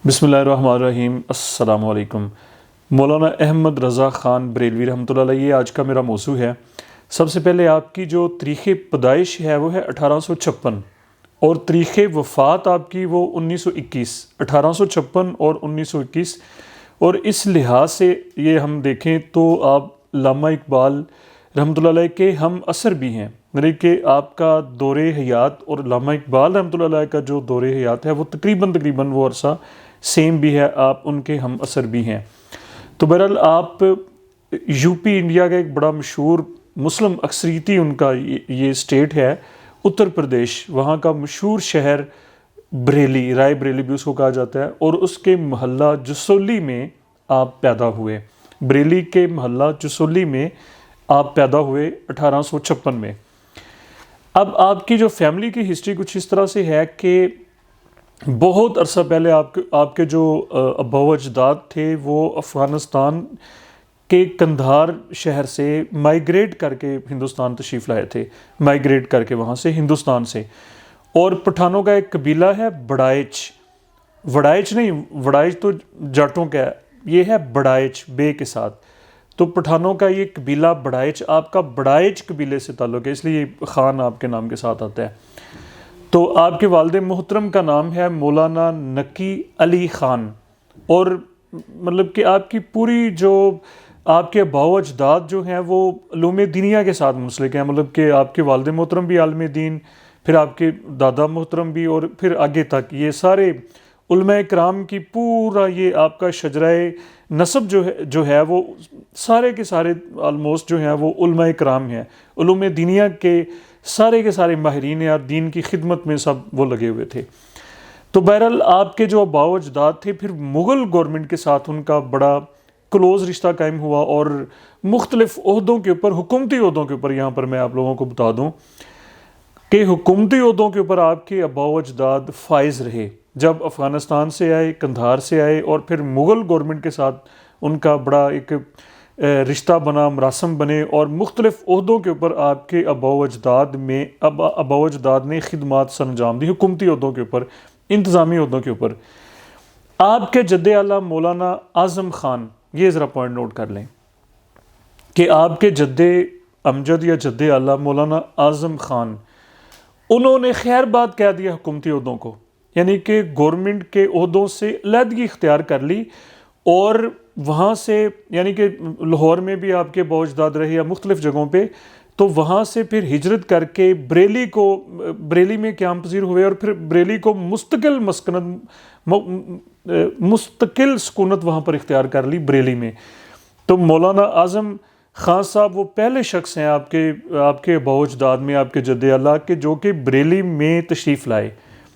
بسم اللہ الرحمن الرحیم۔ السلام علیکم۔ مولانا احمد رضا خان بریلوی رحمۃ اللہ علیہ یہ آج کا میرا موضوع ہے۔ سب سے پہلے آپ کی جو تاریخ پیدائش ہے وہ ہے 1856 اور تاریخ وفات آپ کی وہ 1921، 1856 اور 1921۔ اور اس لحاظ سے یہ ہم دیکھیں تو آپ علامہ اقبال رحمۃ اللہ علیہ کے ہم عصر بھی ہیں، یعنی کہ آپ کا دور حیات اور علامہ اقبال رحمۃ اللہ علیہ کا جو دور حیات ہے وہ تقریباً وہ عرصہ سیم بھی ہے، آپ ان کے ہم عصر بھی ہیں۔ تو بہرحال آپ یو پی انڈیا کا ایک بڑا مشہور مسلم اکثریتی ان کا یہ اسٹیٹ ہے اتر پردیش، وہاں کا مشہور شہر بریلی، رائے بریلی بھی اس کو کہا جاتا ہے، اور اس کے محلہ جسولی میں آپ پیدا ہوئے۔ بریلی کے محلہ جسولی میں آپ پیدا ہوئے 1856 میں۔ اب آپ کی جو فیملی کی ہسٹری کچھ اس طرح سے ہے کہ بہت عرصہ پہلے آپ کے جو آباء و اجداد تھے وہ افغانستان کے قندھار شہر سے مائیگریٹ کر کے ہندوستان تشریف لائے تھے، مائیگریٹ کر کے وہاں سے ہندوستان سے۔ اور پٹھانوں کا ایک قبیلہ ہے بڑائچ، وڑائچ نہیں، وڑائچ تو جاٹوں کا ہے، یہ ہے بڑائچ بے کے ساتھ۔ تو پٹھانوں کا یہ قبیلہ بڑائچ، آپ کا بڑائچ قبیلے سے تعلق ہے، اس لیے خان آپ کے نام کے ساتھ آتا ہے۔ تو آپ کے والد محترم کا نام ہے مولانا نقی علی خان، اور مطلب کہ آپ کی پوری جو آپ کے آباء و اجداد جو ہیں وہ علوم دینیا کے ساتھ منسلک ہیں، مطلب کہ آپ کے والد محترم بھی عالم دین، پھر آپ کے دادا محترم بھی، اور پھر آگے تک یہ سارے علماء کرام کی پورا یہ آپ کا شجرہ نسب جو ہے وہ سارے کے سارے آلموسٹ جو ہیں وہ علماء کرام ہیں، علوم دینیا کے سارے ماہرین اور دین کی خدمت میں سب وہ لگے ہوئے تھے۔ تو بہرحال آپ کے جو آباء و اجداد تھے، پھر مغل گورنمنٹ کے ساتھ ان کا بڑا کلوز رشتہ قائم ہوا، اور مختلف عہدوں کے اوپر، حکومتی عہدوں کے اوپر، یہاں پر میں آپ لوگوں کو بتا دوں کہ حکومتی عہدوں کے اوپر آپ کے آباء و اجداد فائز رہے۔ جب افغانستان سے آئے، قندھار سے آئے، اور پھر مغل گورنمنٹ کے ساتھ ان کا بڑا ایک رشتہ بنا، مراسم بنے، اور مختلف عہدوں کے اوپر آپ کے آباء و اجداد نے خدمات سر انجام دی، حکومتی عہدوں کے اوپر، انتظامی عہدوں کے اوپر۔ آپ کے جد اعلیٰ مولانا اعظم خان، یہ ذرا پوائنٹ نوٹ کر لیں کہ آپ کے جد امجد یا جد اعلیٰ مولانا اعظم خان، انہوں نے خیر بات کہہ دیا حکومتی عہدوں کو، یعنی کہ گورنمنٹ کے عہدوں سے علیحدگی اختیار کر لی، اور وہاں سے یعنی کہ لاہور میں بھی آپ کے آباء و اجداد رہے یا مختلف جگہوں پہ، تو وہاں سے پھر ہجرت کر کے بریلی میں قیام پذیر ہوئے، اور پھر بریلی کو مستقل سکونت وہاں پر اختیار کر لی بریلی میں۔ تو مولانا اعظم خان صاحب وہ پہلے شخص ہیں آپ کے آباء و اجداد میں، آپ کے جد اعلیٰ کے، جو کہ بریلی میں تشریف لائے،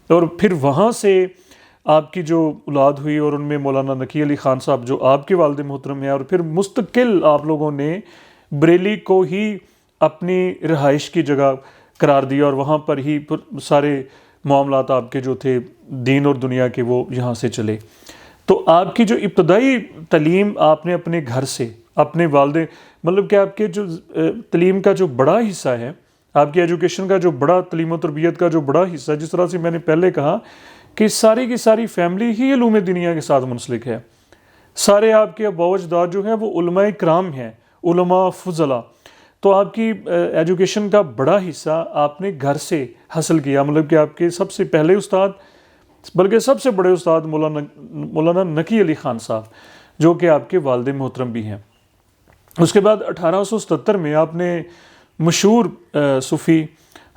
اور پھر وہاں سے آپ کی جو اولاد ہوئی، اور ان میں مولانا نقی علی خان صاحب جو آپ کے والد محترم ہیں، اور پھر مستقل آپ لوگوں نے بریلی کو ہی اپنی رہائش کی جگہ قرار دیا، اور وہاں پر ہی سارے معاملات آپ کے جو تھے دین اور دنیا کے وہ یہاں سے چلے۔ تو آپ کی جو ابتدائی تعلیم آپ نے اپنے گھر سے، اپنے والد، مطلب کہ آپ کے جو تعلیم کا جو بڑا حصہ ہے، آپ کی ایجوکیشن کا جو بڑا، تعلیم و تربیت کا جو بڑا حصہ، جس طرح سے میں نے پہلے کہا کہ ساری کی ساری فیملی ہی علوم دینیا کے ساتھ منسلک ہے، سارے آپ کے آباء و اجداد جو ہیں وہ علماء کرام ہیں، علماء فضلاء۔ تو آپ کی ایجوکیشن کا بڑا حصہ آپ نے گھر سے حاصل کیا، مطلب کہ آپ کے سب سے پہلے استاد، بلکہ سب سے بڑے استاد مولانا نقی علی خان صاحب، جو کہ آپ کے والد محترم بھی ہیں۔ اس کے بعد 1877 میں آپ نے مشہور صوفی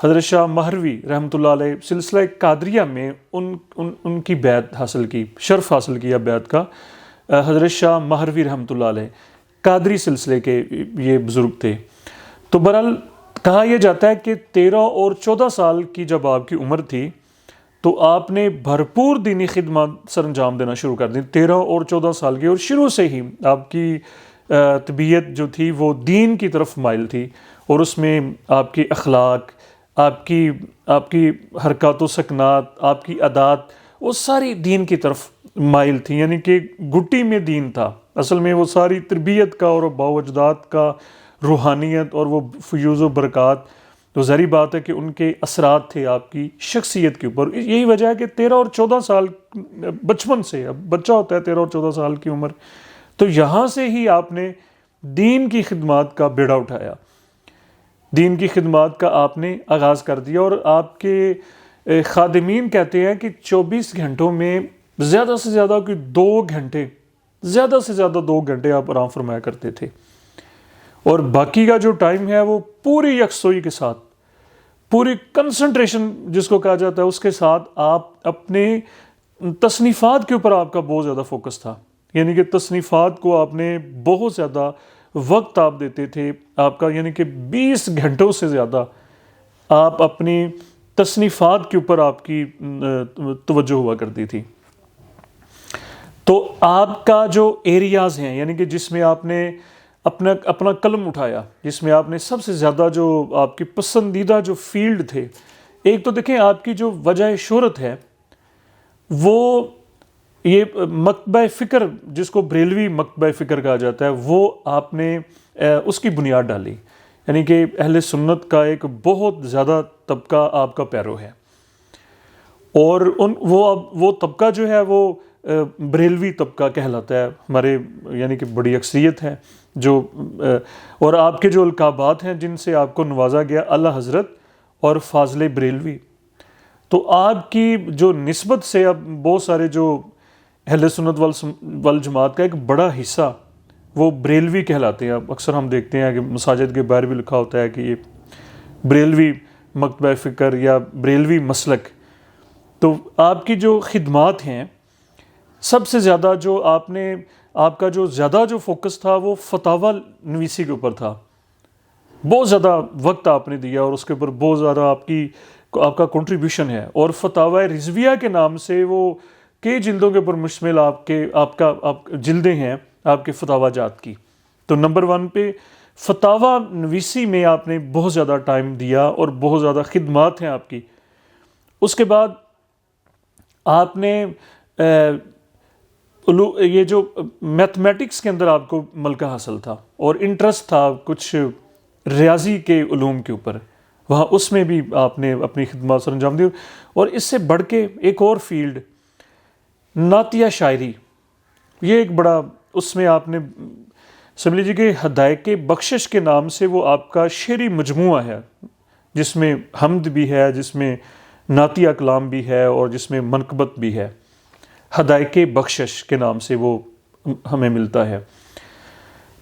حضرت شاہ مہروی رحمۃ اللہ علیہ سلسلہ قادریہ میں ان کی بیعت حاصل کی، شرف حاصل کیا بیعت کا۔ حضرت شاہ مہروی رحمۃ اللہ علیہ قادری سلسلے کے یہ بزرگ تھے۔ تو بہرحال کہا یہ جاتا ہے کہ 13 اور 14 سال کی جب آپ کی عمر تھی تو آپ نے بھرپور دینی خدمات سر انجام دینا شروع کر دی، 13 اور 14 سال کی، اور شروع سے ہی آپ کی طبیعت جو تھی وہ دین کی طرف مائل تھی، اور اس میں آپ کی اخلاق، آپ کی حرکات و سکنات، آپ کی عادات، وہ ساری دین کی طرف مائل تھی، یعنی کہ گٹی میں دین تھا اصل میں، وہ ساری تربیت کا اور آباء و اجداد کا روحانیت اور وہ فیوز و برکات تو ظاہری بات ہے کہ ان کے اثرات تھے آپ کی شخصیت کے اوپر. یہی وجہ ہے کہ 13 اور 14 سال بچپن سے، اب بچہ ہوتا ہے 13 اور 14 سال کی عمر، تو یہاں سے ہی آپ نے دین کی خدمات کا بیڑا اٹھایا، دین کی خدمات کا آپ نے آغاز کر دیا. اور آپ کے خادمین کہتے ہیں کہ 24 گھنٹوں میں زیادہ سے زیادہ کوئی 2 گھنٹے، زیادہ سے زیادہ 2 گھنٹے آپ آرام فرمایا کرتے تھے، اور باقی کا جو ٹائم ہے وہ پوری یکسوئی کے ساتھ، پوری کنسنٹریشن جس کو کہا جاتا ہے اس کے ساتھ آپ اپنے تصنیفات کے اوپر آپ کا بہت زیادہ فوکس تھا. یعنی کہ تصنیفات کو آپ نے بہت زیادہ وقت آپ دیتے تھے آپ کا، یعنی کہ 20 گھنٹوں سے زیادہ آپ اپنی تصنیفات کے اوپر آپ کی توجہ ہوا کرتی تھی. تو آپ کا جو ایریاز ہیں، یعنی کہ جس میں آپ نے اپنا قلم اٹھایا، جس میں آپ نے سب سے زیادہ جو آپ کی پسندیدہ جو فیلڈ تھے، ایک تو دیکھیں آپ کی جو وجہ شہرت ہے وہ یہ مکتبہ فکر، جس کو بریلوی مکتبہ فکر کہا جاتا ہے، وہ آپ نے اس کی بنیاد ڈالی. یعنی کہ اہل سنت کا ایک بہت زیادہ طبقہ آپ کا پیرو ہے، اور وہ طبقہ جو ہے وہ بریلوی طبقہ کہلاتا ہے ہمارے، یعنی کہ بڑی اکثریت ہے جو، اور آپ کے جو القابات ہیں جن سے آپ کو نوازا گیا، اعلی حضرت اور فاضل بریلوی. تو آپ کی جو نسبت سے اب بہت سارے جو اہل سنت والجماعت کا ایک بڑا حصہ وہ بریلوی کہلاتے ہیں. اب اکثر ہم دیکھتے ہیں کہ مساجد کے باہر بھی لکھا ہوتا ہے کہ یہ بریلوی مکتبہ فکر یا بریلوی مسلک. تو آپ کی جو خدمات ہیں، سب سے زیادہ جو آپ کا جو زیادہ جو فوکس تھا وہ فتاوی نویسی کے اوپر تھا. بہت زیادہ وقت آپ نے دیا اور اس کے اوپر بہت زیادہ آپ کا کنٹریبیوشن ہے. اور فتاوی رضویہ کے نام سے وہ کئی جلدوں کے اوپر مشتمل آپ جلدیں ہیں آپ کے فتاوی جات کی. تو نمبر 1 پہ فتاوی نویسی میں آپ نے بہت زیادہ ٹائم دیا اور بہت زیادہ خدمات ہیں آپ کی. اس کے بعد آپ نے یہ جو میتھمیٹکس کے اندر آپ کو ملکہ حاصل تھا اور انٹرسٹ تھا کچھ ریاضی کے علوم کے اوپر، وہاں اس میں بھی آپ نے اپنی خدمات سر انجام دی. اور اس سے بڑھ کے ایک اور فیلڈ نعتیہ شاعری، یہ ایک بڑا، اس میں آپ نے سمجھ لیجیے کہ ہدایق بخشش کے نام سے وہ آپ کا شعری مجموعہ ہے، جس میں حمد بھی ہے، جس میں نعتیہ کلام بھی ہے اور جس میں منقبت بھی ہے. ہدایق بخشش کے نام سے وہ ہمیں ملتا ہے.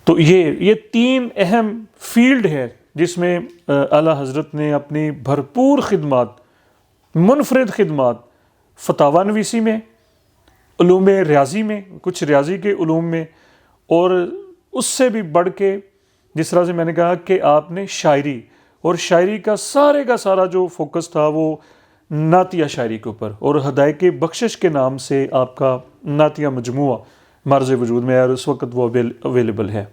تو یہ 3 اہم فیلڈ ہے جس میں اعلیٰ حضرت نے اپنی بھرپور خدمات، منفرد خدمات فتاوی نویسی میں، علوم ریاضی میں، کچھ ریاضی کے علوم میں، اور اس سے بھی بڑھ کے جس طرح سے میں نے کہا کہ آپ نے شاعری، اور شاعری کا سارا جو فوکس تھا وہ نعتیہ شاعری کے اوپر، اور ہدایق بخشش کے نام سے آپ کا نعتیہ مجموعہ معرض وجود میں ہے اور اس وقت وہ اویلیبل ہے.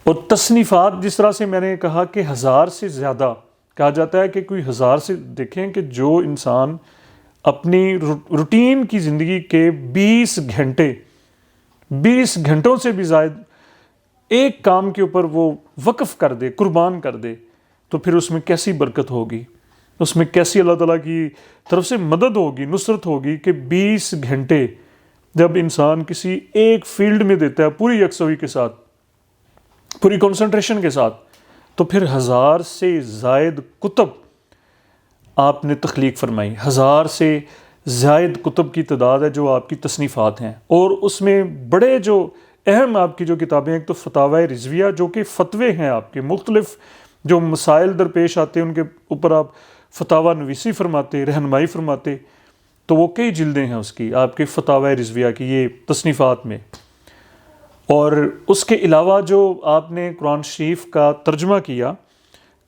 اور تصنیفات جس طرح سے میں نے کہا کہ 1000 سے زیادہ کہا جاتا ہے کہ کوئی 1000 سے، دیکھیں کہ جو انسان اپنی روٹین کی زندگی کے 20 گھنٹوں سے بھی زائد ایک کام کے اوپر وہ وقف کر دے، قربان کر دے، تو پھر اس میں کیسی برکت ہوگی، اس میں کیسی اللہ تعالیٰ کی طرف سے مدد ہوگی، نصرت ہوگی کہ 20 گھنٹے جب انسان کسی ایک فیلڈ میں دیتا ہے پوری یکسوئی کے ساتھ، پوری کنسنٹریشن کے ساتھ، تو پھر 1000 سے زائد کتب آپ نے تخلیق فرمائی. 1000 سے زائد کتب کی تعداد ہے جو آپ کی تصنیفات ہیں. اور اس میں بڑے جو اہم آپ کی جو کتابیں ہیں، ایک تو فتاوی رضویہ جو کہ فتوے ہیں آپ کے، مختلف جو مسائل درپیش آتے ہیں ان کے اوپر آپ فتاوی نویسی فرماتے، رہنمائی فرماتے. تو وہ کئی جلدیں ہیں اس کی، آپ کے فتاوی رضویہ کی یہ تصنیفات میں. اور اس کے علاوہ جو آپ نے قرآن شریف کا ترجمہ کیا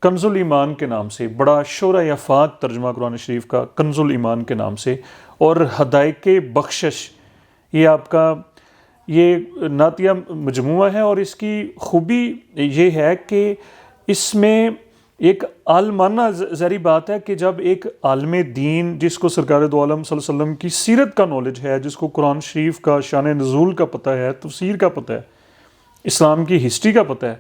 کنز الایمان کے نام سے، بڑا شورہ یافات ترجمہ قرآن شریف کا کنز الایمان کے نام سے، اور ہدایق بخشش، یہ آپ کا یہ نعتیہ مجموعہ ہے. اور اس کی خوبی یہ ہے کہ اس میں ایک عالمانہ ظاہری بات ہے کہ جب ایک عالم دین جس کو سرکار دو عالم صلی اللہ علیہ وسلم کی سیرت کا نالج ہے، جس کو قرآن شریف کا شان نزول کا پتہ ہے، تفسیر کا پتہ ہے، اسلام کی ہسٹری کا پتہ ہے،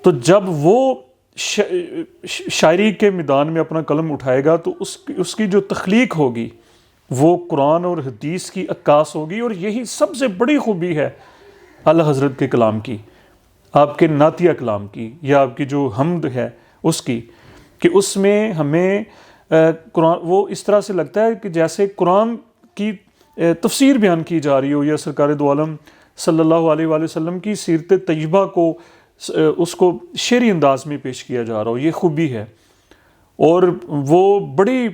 تو جب وہ شاعری کے میدان میں اپنا قلم اٹھائے گا تو اس کی جو تخلیق ہوگی وہ قرآن اور حدیث کی عکاس ہوگی، اور یہی سب سے بڑی خوبی ہے اعلی حضرت کے کلام کی، آپ کے نعتیہ کلام کی، یا آپ کی جو حمد ہے اس کی، کہ اس میں ہمیں قرآن وہ اس طرح سے لگتا ہے کہ جیسے قرآن کی تفسیر بیان کی جا رہی ہو، یا سرکار دو عالم صلی اللہ علیہ وآلہ وسلم کی سیرت طیبہ کو اس کو شعری انداز میں پیش کیا جا رہا ہو۔ یہ خوبی ہے، اور وہ بڑی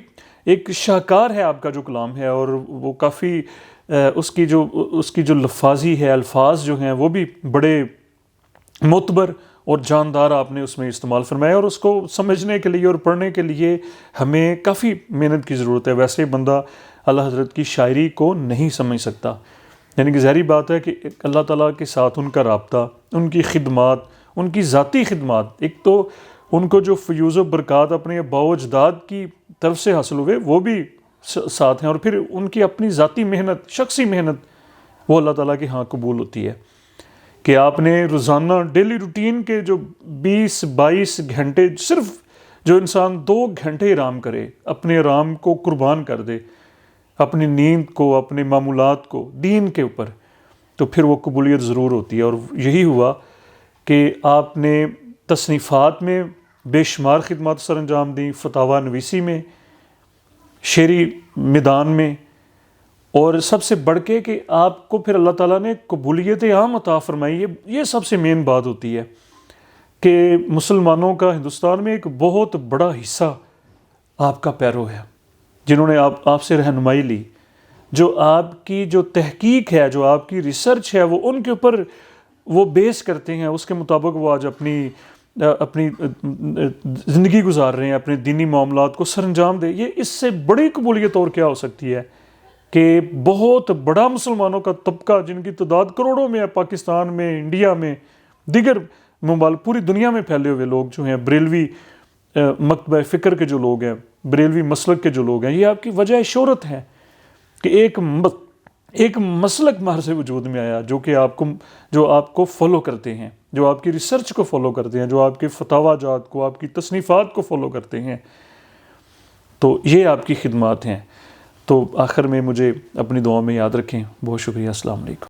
ایک شاہکار ہے آپ کا جو کلام ہے، اور وہ کافی اس کی جو لفاظی ہے، الفاظ جو ہیں وہ بھی بڑے معتبر اور جاندار آپ نے اس میں استعمال فرمایا، اور اس کو سمجھنے کے لیے اور پڑھنے کے لیے ہمیں کافی محنت کی ضرورت ہے۔ ویسے بندہ اللہ حضرت کی شاعری کو نہیں سمجھ سکتا، یعنی کہ ظاہری بات ہے کہ اللہ تعالیٰ کے ساتھ ان کا رابطہ، ان کی خدمات، ان کی ذاتی خدمات، ایک تو ان کو جو فیوز و برکات اپنے آباء و اجداد کی طرف سے حاصل ہوئے وہ بھی ساتھ ہیں، اور پھر ان کی اپنی ذاتی محنت، شخصی محنت، وہ اللہ تعالیٰ کے ہاں قبول ہوتی ہے، کہ آپ نے روزانہ ڈیلی روٹین کے جو 20-22 گھنٹے، صرف جو انسان 2 گھنٹے آرام کرے، اپنے آرام کو قربان کر دے، اپنی نیند کو، اپنے معمولات کو دین کے اوپر، تو پھر وہ قبولیت ضرور ہوتی ہے۔ اور یہی ہوا کہ آپ نے تصنیفات میں بے شمار خدمات سر انجام دیں، فتاویٰ نویسی میں، شعری میدان میں، اور سب سے بڑھ کے کہ آپ کو پھر اللہ تعالیٰ نے قبولیت عام عطا فرمائی۔ یہ سب سے مین بات ہوتی ہے کہ مسلمانوں کا ہندوستان میں ایک بہت بڑا حصہ آپ کا پیرو ہے، جنہوں نے آپ سے رہنمائی لی، جو آپ کی جو تحقیق ہے، جو آپ کی ریسرچ ہے، وہ ان کے اوپر وہ بیس کرتے ہیں، اس کے مطابق وہ آج اپنی زندگی گزار رہے ہیں، اپنے دینی معاملات کو سر انجام دے۔ یہ اس سے بڑی قبولیت اور کیا ہو سکتی ہے کہ بہت بڑا مسلمانوں کا طبقہ، جن کی تعداد کروڑوں میں ہے، پاکستان میں، انڈیا میں، دیگر ممالک، پوری دنیا میں پھیلے ہوئے لوگ جو ہیں، بریلوی مکتبہ فکر کے جو لوگ ہیں، بریلوی مسلک کے جو لوگ ہیں، یہ آپ کی وجہ شہرت ہے کہ ایک مسلک باہر سے وجود میں آیا جو آپ کو فالو کرتے ہیں، جو آپ کی ریسرچ کو فالو کرتے ہیں، جو آپ کے فتاویٰ جات کو، آپ کی تصنیفات کو فالو کرتے ہیں۔ تو یہ آپ کی خدمات ہیں۔ تو آخر میں مجھے اپنی دعاؤں میں یاد رکھیں۔ بہت شکریہ۔ السلام علیکم۔